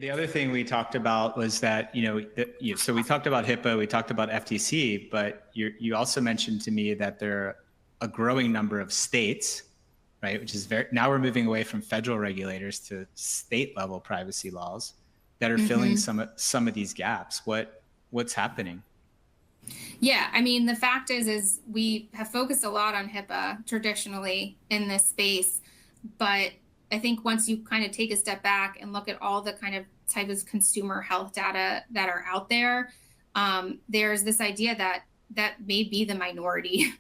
The other thing we talked about was that, so we talked about HIPAA, we talked about FTC, but you also mentioned to me that there are a growing number of states, right? Which is now we're moving away from federal regulators to state level privacy laws that are filling some of these gaps. What's happening? Yeah, I mean, the fact is we have focused a lot on HIPAA traditionally in this space, but I think once you kind of take a step back and look at all the kind of type of consumer health data that are out there, there's this idea that may be the minority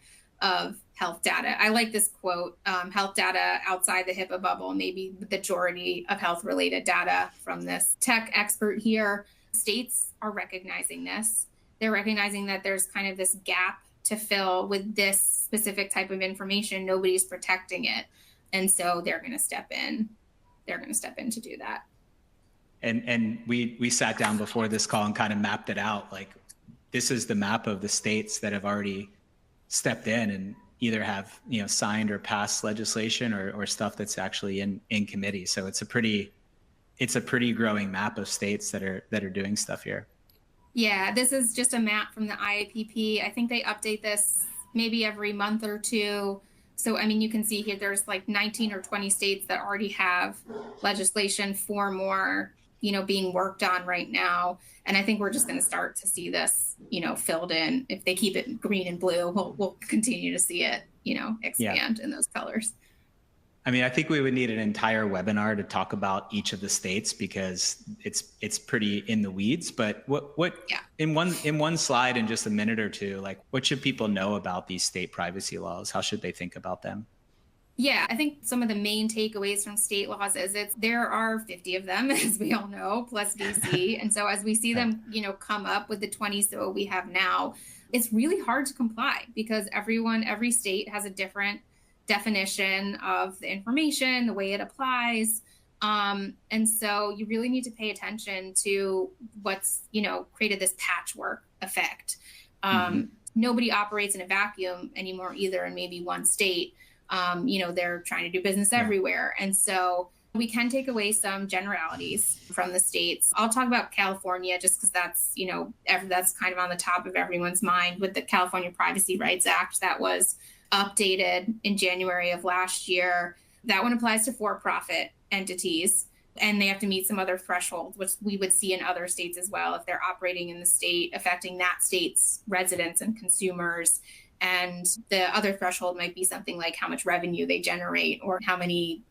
of health data. I like this quote, health data outside the HIPAA bubble may be the majority of health related data, from this tech expert here. States are recognizing this. They're recognizing that there's kind of this gap to fill with this specific type of information. Nobody's protecting it. And so they're going to step in. They're going to step in to do that. And we sat down before this call and kind of mapped it out. Like, this is the map of the states that have already stepped in and either have, signed or passed legislation or stuff that's actually in committee. So it's a pretty growing map of states that are doing stuff here. Yeah, this is just a map from the IAPP. I think they update this maybe every month or two. So, I mean, you can see here there's like 19 or 20 states that already have legislation, 4 more, being worked on right now. And I think we're just going to start to see this, filled in. If they keep it green and blue, we'll continue to see it, expand in those colors. I mean, I think we would need an entire webinar to talk about each of the states because it's pretty in the weeds. But in one slide in just a minute or two, like, what should people know about these state privacy laws? How should they think about them? Yeah, I think some of the main takeaways from state laws is there are 50 of them, as we all know, plus DC. And so as we see them, come up with the 20 so we have now, it's really hard to comply because every state has a different definition of the information, the way it applies. And so you really need to pay attention to what's, created this patchwork effect. Nobody operates in a vacuum anymore either in maybe one state. They're trying to do business everywhere. And so we can take away some generalities from the states. I'll talk about California just because that's, that's kind of on the top of everyone's mind with the California Privacy Rights Act that was updated in January of last year. That one applies to for-profit entities, and they have to meet some other thresholds, which we would see in other states as well if they're operating in the state, affecting that state's residents and consumers. And the other threshold might be something like how much revenue they generate or how many,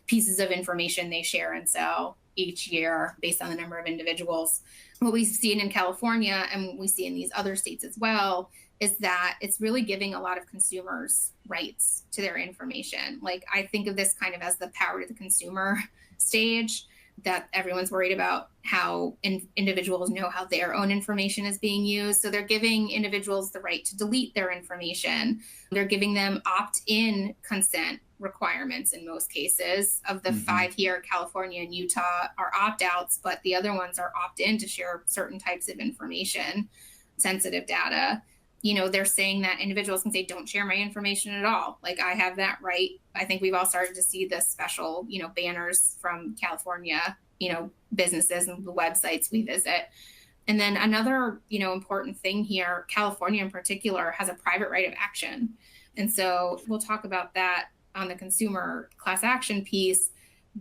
pieces of information they share and sell each year based on the number of individuals. What we've seen in California and we see in these other states as well is that it's really giving a lot of consumers rights to their information. Like, I think of this kind of as the power to the consumer stage, that everyone's worried about how individuals know how their own information is being used. So they're giving individuals the right to delete their information. They're giving them opt-in consent requirements in most cases. Of the 5 here, California and Utah are opt-outs, but the other ones are opt-in to share certain types of information, sensitive data. They're saying that individuals can say, don't share my information at all. Like, I have that right. I think we've all started to see the special, banners from California, businesses and the websites we visit. And then another, important thing here, California in particular has a private right of action. And so we'll talk about that on the consumer class action piece,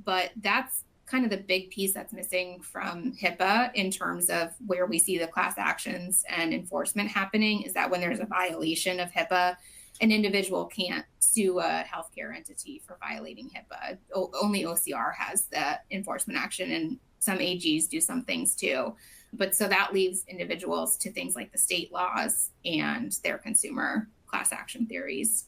but that's kind of the big piece that's missing from HIPAA in terms of where we see the class actions and enforcement happening, is that when there's a violation of HIPAA, an individual can't sue a healthcare entity for violating HIPAA. Only OCR has the enforcement action, and some AGs do some things too. But so that leaves individuals to things like the state laws and their consumer class action theories.